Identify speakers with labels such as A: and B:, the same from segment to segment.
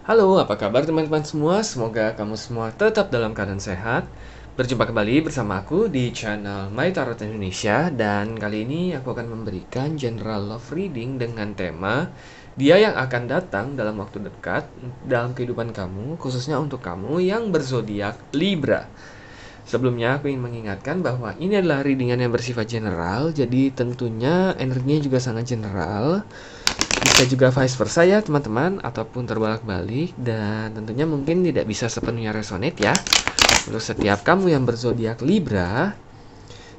A: Halo, apa kabar teman-teman semua? Semoga kamu semua tetap dalam keadaan sehat. Berjumpa kembali bersama aku di channel My Tarot Indonesia, dan kali ini aku akan memberikan general love reading dengan tema dia yang akan datang dalam waktu dekat dalam kehidupan kamu, khususnya untuk kamu yang berzodiak Libra. Sebelumnya aku ingin mengingatkan bahwa ini adalah readingan yang bersifat general, jadi tentunya energinya juga sangat general. Bisa juga vice versa ya teman-teman, ataupun terbalik-balik, dan tentunya mungkin tidak bisa sepenuhnya resonate ya untuk setiap kamu yang berzodiak Libra.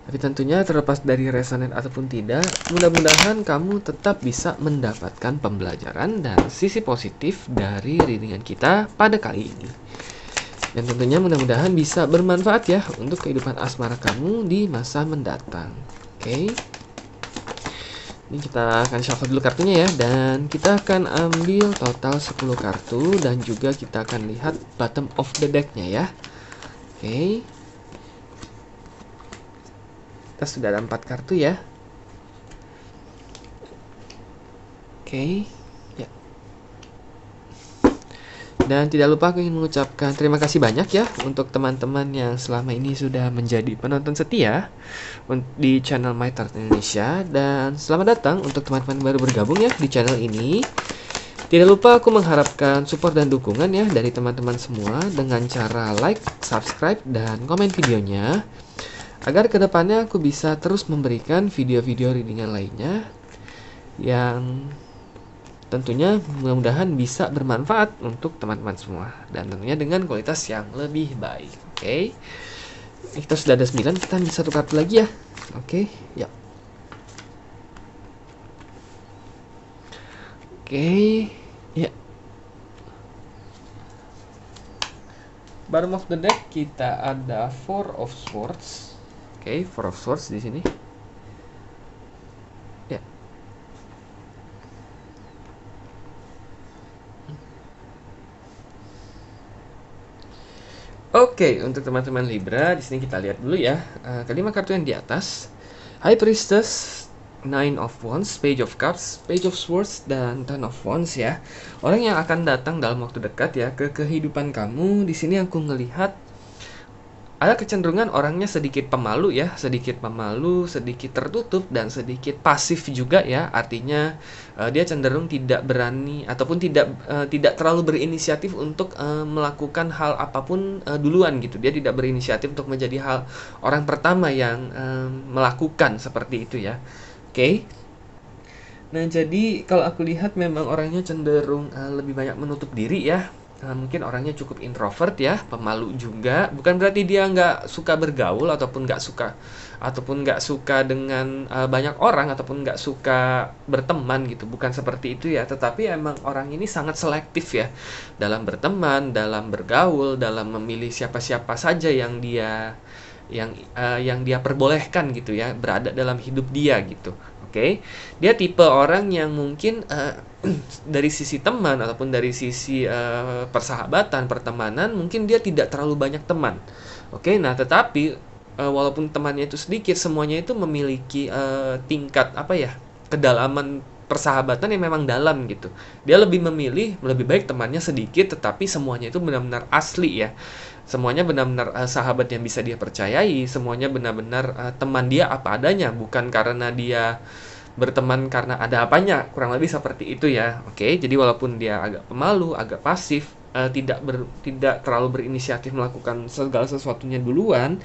A: Tapi tentunya terlepas dari resonate ataupun tidak, mudah-mudahan kamu tetap bisa mendapatkan pembelajaran dan sisi positif dari readingan kita pada kali ini. Dan tentunya mudah-mudahan bisa bermanfaat ya untuk kehidupan asmara kamu di masa mendatang. Oke. Ini kita akan shuffle dulu kartunya ya, dan kita akan ambil total 10 kartu, dan juga kita akan lihat bottom of the deck-nya ya. Oke. Kita sudah ada 4 kartu ya. Oke. Ya. Dan tidak lupa aku ingin mengucapkan terima kasih banyak ya untuk teman-teman yang selama ini sudah menjadi penonton setia di channel My Tarot Indonesia, dan selamat datang untuk teman-teman baru bergabung ya di channel ini. Tidak lupa aku mengharapkan support dan dukungan ya dari teman-teman semua dengan cara like, subscribe, dan komen videonya, agar kedepannya aku bisa terus memberikan video-video readingan lainnya yang tentunya mudah-mudahan bisa bermanfaat untuk teman-teman semua, dan tentunya dengan kualitas yang lebih baik. Oke. Kita sudah ada 9, kita ambil satu kartu lagi ya. Oke, ya. Oke, ya. Bottom of the deck kita ada Four of Swords. Oke, Four of Swords di sini. Ya. Oke, untuk teman-teman Libra, di sini kita lihat dulu ya. Kelima kartu yang di atas. High Priestess, Nine of Wands, Page of Cups, Page of Swords, dan Ten of Wands ya. Orang yang akan datang dalam waktu dekat ya ke kehidupan kamu. Di sini aku ngelihat ada kecenderungan orangnya sedikit pemalu ya, sedikit pemalu, sedikit tertutup, dan sedikit pasif juga ya. Artinya dia cenderung tidak berani ataupun tidak terlalu berinisiatif untuk melakukan hal apapun duluan gitu. Dia tidak berinisiatif untuk menjadi orang pertama yang melakukan seperti itu ya. Oke. Nah, jadi kalau aku lihat memang orangnya cenderung lebih banyak menutup diri ya. Mungkin orangnya cukup introvert ya, pemalu juga. Bukan berarti dia nggak suka bergaul ataupun nggak suka dengan banyak orang, ataupun nggak suka berteman gitu. Bukan seperti itu ya. Tetapi emang orang ini sangat selektif ya dalam berteman, dalam bergaul, dalam memilih siapa-siapa saja yang dia perbolehkan gitu ya berada dalam hidup dia gitu. Oke. Dia tipe orang yang mungkin dari sisi teman ataupun dari sisi persahabatan, pertemanan, mungkin dia tidak terlalu banyak teman. Oke, nah tetapi walaupun temannya itu sedikit, semuanya itu memiliki tingkat apa ya, kedalaman persahabatan yang memang dalam gitu. Dia lebih memilih lebih baik temannya sedikit, tetapi semuanya itu benar-benar asli ya. Semuanya benar-benar sahabat yang bisa dia percayai, semuanya benar-benar teman dia apa adanya, bukan karena dia berteman karena ada apanya, kurang lebih seperti itu ya. Oke, jadi walaupun dia agak pemalu, agak pasif, tidak terlalu berinisiatif melakukan segala sesuatunya duluan,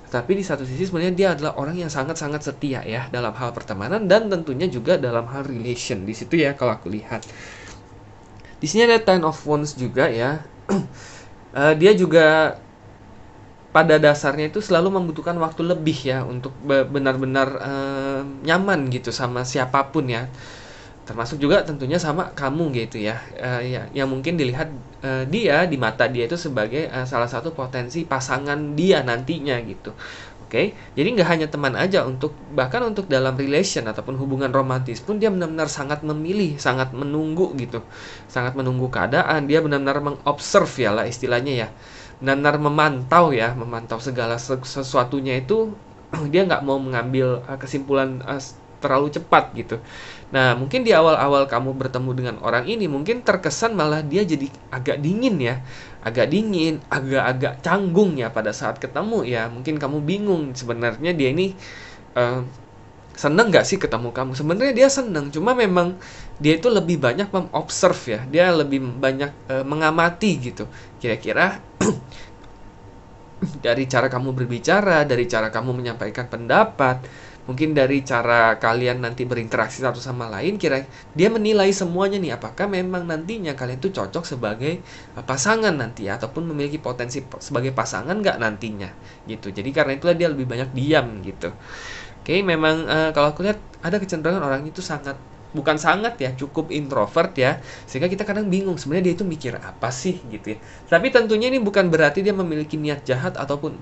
A: tetapi di satu sisi sebenarnya dia adalah orang yang sangat-sangat setia ya dalam hal pertemanan, dan tentunya juga dalam hal relation. Di situ ya kalau aku lihat. Di sini ada Ten of Wands juga ya. Dia juga pada dasarnya itu selalu membutuhkan waktu lebih ya untuk benar-benar nyaman gitu sama siapapun ya, termasuk juga tentunya sama kamu gitu ya, yang mungkin dilihat dia di mata dia itu sebagai salah satu potensi pasangan dia nantinya gitu. Oke, jadi nggak hanya teman aja, bahkan untuk dalam relation ataupun hubungan romantis pun dia benar-benar sangat memilih, sangat menunggu gitu, sangat menunggu keadaan. Dia benar-benar mengobserv ya lah istilahnya ya, benar-benar memantau segala sesuatunya itu. Dia nggak mau mengambil kesimpulan terlalu cepat gitu. Nah, mungkin di awal-awal kamu bertemu dengan orang ini, mungkin terkesan malah dia jadi agak dingin ya. Agak dingin, agak-agak canggung ya pada saat ketemu ya. Mungkin kamu bingung sebenarnya dia ini eh, seneng nggak sih ketemu kamu? Sebenarnya dia seneng, cuma memang dia itu lebih banyak mengobserve ya. Dia lebih banyak mengamati gitu. Kira-kira dari cara kamu berbicara, dari cara kamu menyampaikan pendapat, mungkin dari cara kalian nanti berinteraksi satu sama lain, kira dia menilai semuanya nih, apakah memang nantinya kalian tuh cocok sebagai pasangan nanti ya, ataupun memiliki potensi sebagai pasangan nggak nantinya gitu. Jadi karena itulah dia lebih banyak diam gitu. Oke, memang kalau aku lihat ada kecenderungan orang itu bukan sangat ya, cukup introvert ya, sehingga kita kadang bingung sebenarnya dia itu mikir apa sih gitu ya. Tapi tentunya ini bukan berarti dia memiliki niat jahat ataupun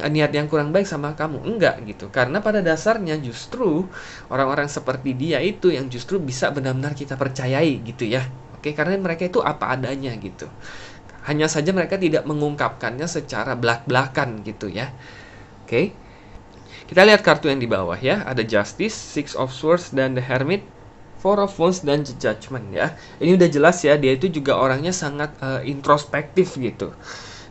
A: niat yang kurang baik sama kamu, enggak gitu. Karena pada dasarnya justru orang-orang seperti dia itu yang justru bisa benar-benar kita percayai gitu ya. Oke, karena mereka itu apa adanya gitu. Hanya saja mereka tidak mengungkapkannya secara belak-belakan gitu ya. Oke. Kita lihat kartu yang di bawah ya. Ada Justice, Six of Swords, dan The Hermit, Four of Wands, dan The Judgment ya. Ini udah jelas ya, dia itu juga orangnya sangat introspektif gitu.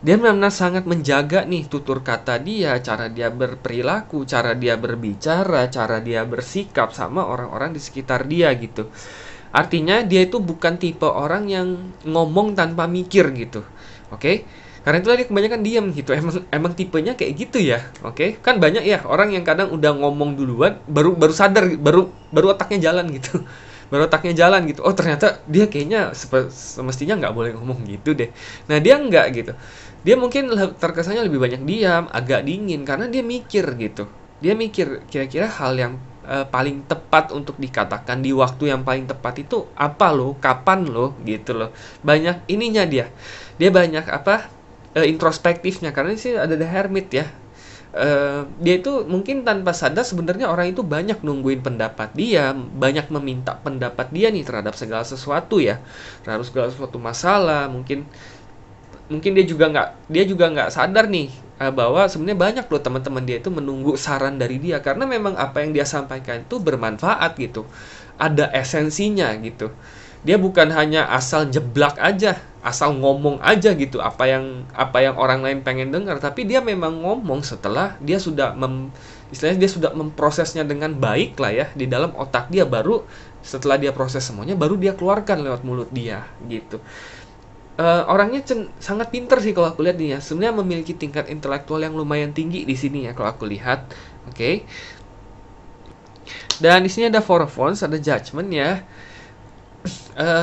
A: Dia benar-benar sangat menjaga nih tutur kata dia, cara dia berperilaku, cara dia berbicara, cara dia bersikap sama orang-orang di sekitar dia gitu. Artinya dia itu bukan tipe orang yang ngomong tanpa mikir gitu. Oke? Karena itulah dia kebanyakan diam gitu. Emang tipenya kayak gitu ya. Oke? Kan banyak ya orang yang kadang udah ngomong duluan baru sadar, baru otaknya jalan gitu. Baru otaknya jalan gitu. Oh, ternyata dia kayaknya semestinya nggak boleh ngomong gitu deh. Nah, dia nggak gitu. Dia mungkin terkesannya lebih banyak diam, agak dingin karena dia mikir gitu. Dia mikir kira-kira hal yang paling tepat untuk dikatakan di waktu yang paling tepat itu apa loh, kapan loh gitu loh. Banyak ininya dia. Dia banyak introspektifnya, karena sih ada The Hermit ya. Dia itu mungkin tanpa sadar sebenarnya orang itu banyak nungguin pendapat dia, banyak meminta pendapat dia nih terhadap segala sesuatu ya, terhadap segala sesuatu masalah. Mungkin dia juga nggak sadar nih bahwa sebenarnya banyak loh teman-teman dia itu menunggu saran dari dia, karena memang apa yang dia sampaikan itu bermanfaat gitu, ada esensinya gitu. Dia bukan hanya asal jeblak aja, asal ngomong aja gitu apa yang orang lain pengen dengar, tapi dia memang ngomong setelah dia sudah istilahnya dia sudah memprosesnya dengan baik lah ya di dalam otak dia, baru setelah dia proses semuanya baru dia keluarkan lewat mulut dia gitu. Orangnya sangat pinter sih kalau aku lihat nih ya, sebenarnya memiliki tingkat intelektual yang lumayan tinggi di sini ya kalau aku lihat. Oke. Dan di sini ada Four of Wands, ada Judgment ya.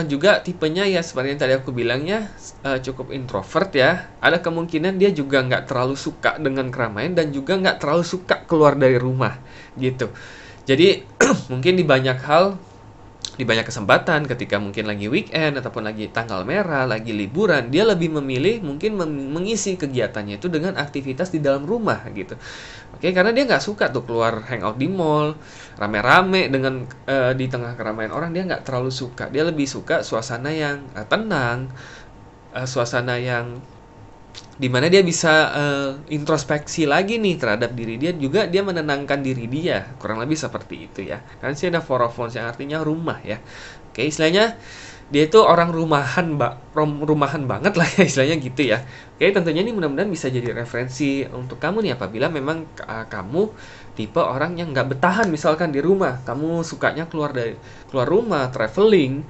A: Juga tipenya ya seperti yang tadi aku bilangnya cukup introvert ya. Ada kemungkinan dia juga nggak terlalu suka dengan keramaian dan juga nggak terlalu suka keluar dari rumah gitu. Jadi mungkin di banyak kesempatan ketika mungkin lagi weekend ataupun lagi tanggal merah, lagi liburan, dia lebih memilih mungkin mengisi kegiatannya itu dengan aktivitas di dalam rumah gitu. Oke, karena dia nggak suka tuh keluar hangout di mall, rame-rame dengan di tengah keramaian orang, dia nggak terlalu suka. Dia lebih suka suasana yang tenang, suasana yang dimana dia bisa introspeksi lagi nih terhadap diri dia, juga dia menenangkan diri dia, kurang lebih seperti itu ya. Karena sih ada Four of Wands yang artinya rumah ya. Oke, istilahnya dia itu orang rumahan banget lah ya, istilahnya gitu ya. Oke, tentunya ini mudah-mudahan bisa jadi referensi untuk kamu nih apabila memang kamu tipe orang yang nggak betahan misalkan di rumah, kamu sukanya keluar rumah, traveling,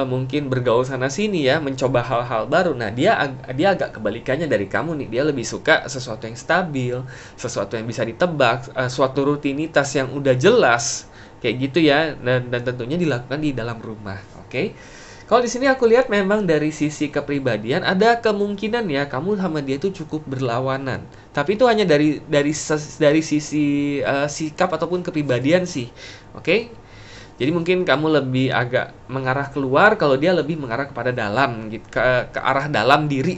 A: mungkin bergaul sana sini ya, mencoba hal-hal baru. Nah, dia agak kebalikannya dari kamu nih. Dia lebih suka sesuatu yang stabil, sesuatu yang bisa ditebak, suatu rutinitas yang udah jelas kayak gitu ya, dan tentunya dilakukan di dalam rumah. Oke. Kalau di sini aku lihat memang dari sisi kepribadian ada kemungkinan ya kamu sama dia itu cukup berlawanan. Tapi itu hanya dari sisi sikap ataupun kepribadian sih. Oke? Jadi mungkin kamu lebih agak mengarah keluar, kalau dia lebih mengarah kepada dalam gitu, ke arah dalam diri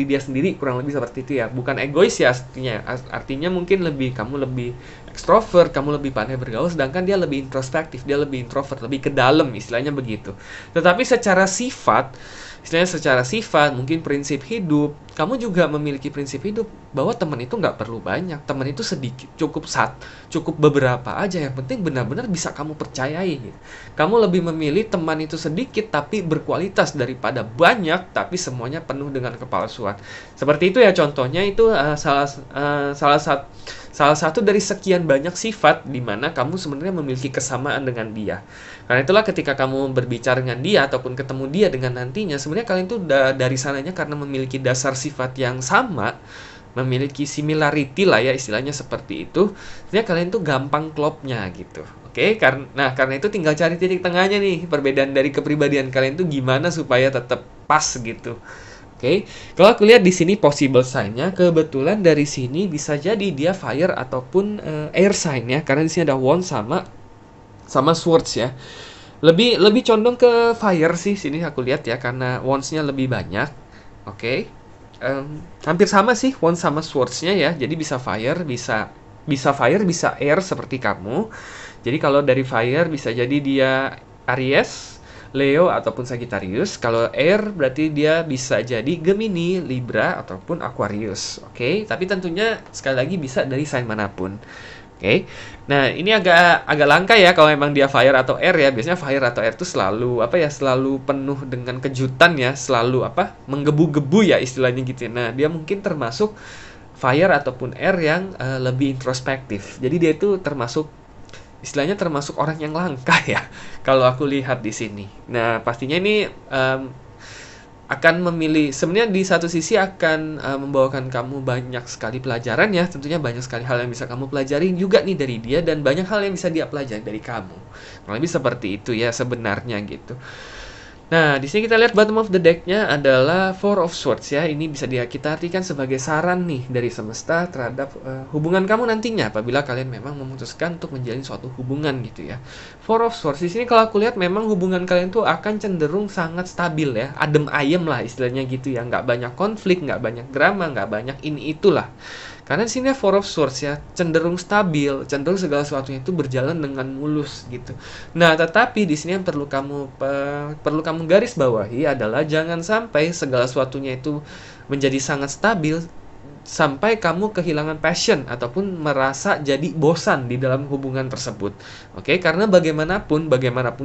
A: dia sendiri, kurang lebih seperti itu ya. Bukan egois ya artinya. Artinya mungkin kamu lebih ekstrovert, kamu lebih pandai bergaul, sedangkan dia lebih introspektif, dia lebih introvert, lebih ke dalam, istilahnya begitu. Tetapi secara sifat istilahnya secara sifat, mungkin prinsip hidup, kamu juga memiliki prinsip hidup bahwa teman itu nggak perlu banyak, teman itu sedikit, cukup beberapa aja, yang penting benar-benar bisa kamu percayai gitu. Kamu lebih memilih teman itu sedikit tapi berkualitas daripada banyak tapi semuanya penuh dengan kepalsuan. Seperti itu ya, contohnya itu salah satu dari sekian banyak sifat di mana kamu sebenarnya memiliki kesamaan dengan dia. Karena itulah ketika kamu berbicara dengan dia ataupun ketemu dia dengan nantinya, sebenarnya kalian tuh dari sananya karena memiliki dasar sifat yang sama, memiliki similarity lah ya, istilahnya seperti itu. Sebenarnya kalian tuh gampang klopnya gitu. Oke, karena itu tinggal cari titik tengahnya nih, perbedaan dari kepribadian kalian tuh gimana supaya tetap pas gitu. Oke, kalau aku lihat di sini possible sign-nya, kebetulan dari sini bisa jadi dia fire ataupun air sign ya, karena di sini ada wand sama swords ya. Lebih condong ke fire sih sini aku lihat ya, karena wands-nya lebih banyak. Oke. Hampir sama sih wand sama swords-nya ya. Jadi bisa fire, bisa air seperti kamu. Jadi kalau dari fire bisa jadi dia Aries, Leo ataupun Sagittarius. Kalau air berarti dia bisa jadi Gemini, Libra ataupun Aquarius. Oke, tapi tentunya sekali lagi bisa dari sign manapun. Oke. Nah, ini agak langka ya kalau emang dia fire atau air ya. Biasanya fire atau air itu selalu selalu penuh dengan kejutan ya, selalu menggebu-gebu ya istilahnya gitu ya. Nah, dia mungkin termasuk fire ataupun air yang lebih introspektif. Jadi dia itu istilahnya termasuk orang yang langka ya, kalau aku lihat di sini. Nah, pastinya ini akan memilih, sebenarnya di satu sisi akan membawakan kamu banyak sekali pelajaran ya, tentunya banyak sekali hal yang bisa kamu pelajari juga nih dari dia, dan banyak hal yang bisa dia pelajari dari kamu. Kurang lebih seperti itu ya sebenarnya gitu. Nah, di sini kita lihat bottom of the deck-nya adalah Four of Swords ya. Ini bisa kita artikan sebagai saran nih dari semesta terhadap hubungan kamu nantinya apabila kalian memang memutuskan untuk menjalin suatu hubungan gitu ya. Four of Swords di sini kalau aku lihat memang hubungan kalian tuh akan cenderung sangat stabil ya. Adem ayem lah istilahnya gitu ya. Nggak banyak konflik, nggak banyak drama, nggak banyak ini itulah. Karena di sini Four of Swords ya, cenderung stabil, cenderung segala sesuatunya itu berjalan dengan mulus gitu. Nah, tetapi di sini yang perlu kamu garis bawahi adalah jangan sampai segala sesuatunya itu menjadi sangat stabil sampai kamu kehilangan passion ataupun merasa jadi bosan di dalam hubungan tersebut. Oke, karena bagaimanapun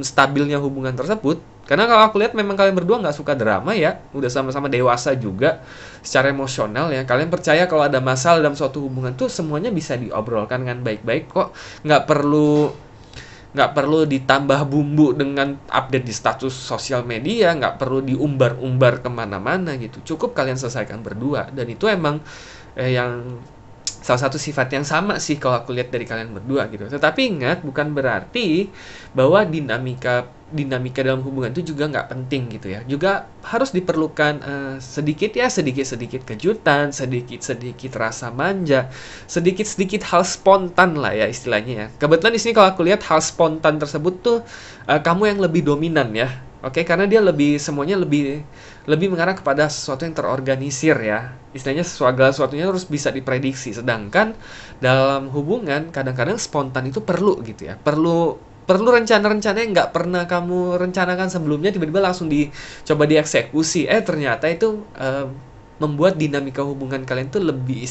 A: stabilnya hubungan tersebut, karena kalau aku lihat memang kalian berdua nggak suka drama ya, udah sama-sama dewasa juga secara emosional ya. Kalian percaya kalau ada masalah dalam suatu hubungan tuh semuanya bisa diobrolkan dengan baik-baik kok, nggak perlu ditambah bumbu dengan update di status sosial media, nggak perlu diumbar-umbar kemana-mana gitu. Cukup kalian selesaikan berdua, dan itu emang yang salah satu sifat yang sama sih kalau aku lihat dari kalian berdua gitu. Tetapi ingat, bukan berarti bahwa dinamika dalam hubungan itu juga nggak penting gitu ya. Juga harus diperlukan sedikit kejutan, sedikit rasa manja, sedikit hal spontan lah ya istilahnya ya. Kebetulan di sini kalau aku lihat hal spontan tersebut tuh kamu yang lebih dominan ya. Oke, karena dia semuanya lebih mengarah kepada sesuatu yang terorganisir ya. Istilahnya segala sesuatunya harus bisa diprediksi. Sedangkan dalam hubungan kadang-kadang spontan itu perlu gitu ya. Perlu rencana-rencana yang nggak pernah kamu rencanakan sebelumnya, tiba-tiba langsung dicoba dieksekusi. Ternyata itu membuat dinamika hubungan kalian tuh lebih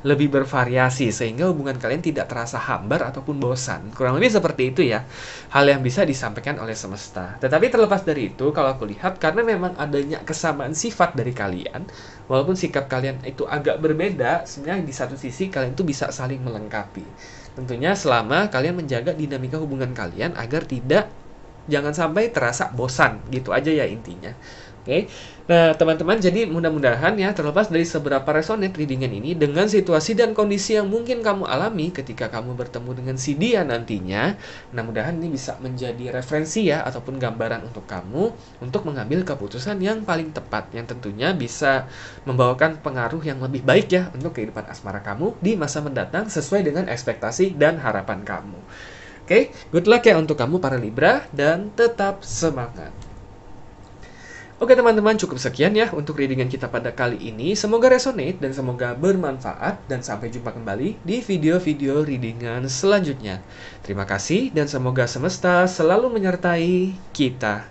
A: lebih bervariasi, sehingga hubungan kalian tidak terasa hambar ataupun bosan. Kurang lebih seperti itu ya, hal yang bisa disampaikan oleh semesta. Tetapi terlepas dari itu, kalau aku lihat karena memang adanya kesamaan sifat dari kalian, walaupun sikap kalian itu agak berbeda, sebenarnya di satu sisi kalian tuh bisa saling melengkapi. Tentunya selama kalian menjaga dinamika hubungan kalian agar jangan sampai terasa bosan, gitu aja ya intinya. Oke. Nah, teman-teman, jadi mudah-mudahan ya, terlepas dari seberapa resonate readingan ini dengan situasi dan kondisi yang mungkin kamu alami ketika kamu bertemu dengan si dia nantinya, mudah-mudahan ini bisa menjadi referensi ya ataupun gambaran untuk kamu untuk mengambil keputusan yang paling tepat, yang tentunya bisa membawakan pengaruh yang lebih baik ya untuk kehidupan asmara kamu di masa mendatang sesuai dengan ekspektasi dan harapan kamu. Oke, good luck ya untuk kamu para Libra, dan tetap semangat. Oke teman-teman, cukup sekian ya untuk readingan kita pada kali ini. Semoga resonate dan semoga bermanfaat, dan sampai jumpa kembali di video-video readingan selanjutnya. Terima kasih dan semoga semesta selalu menyertai kita.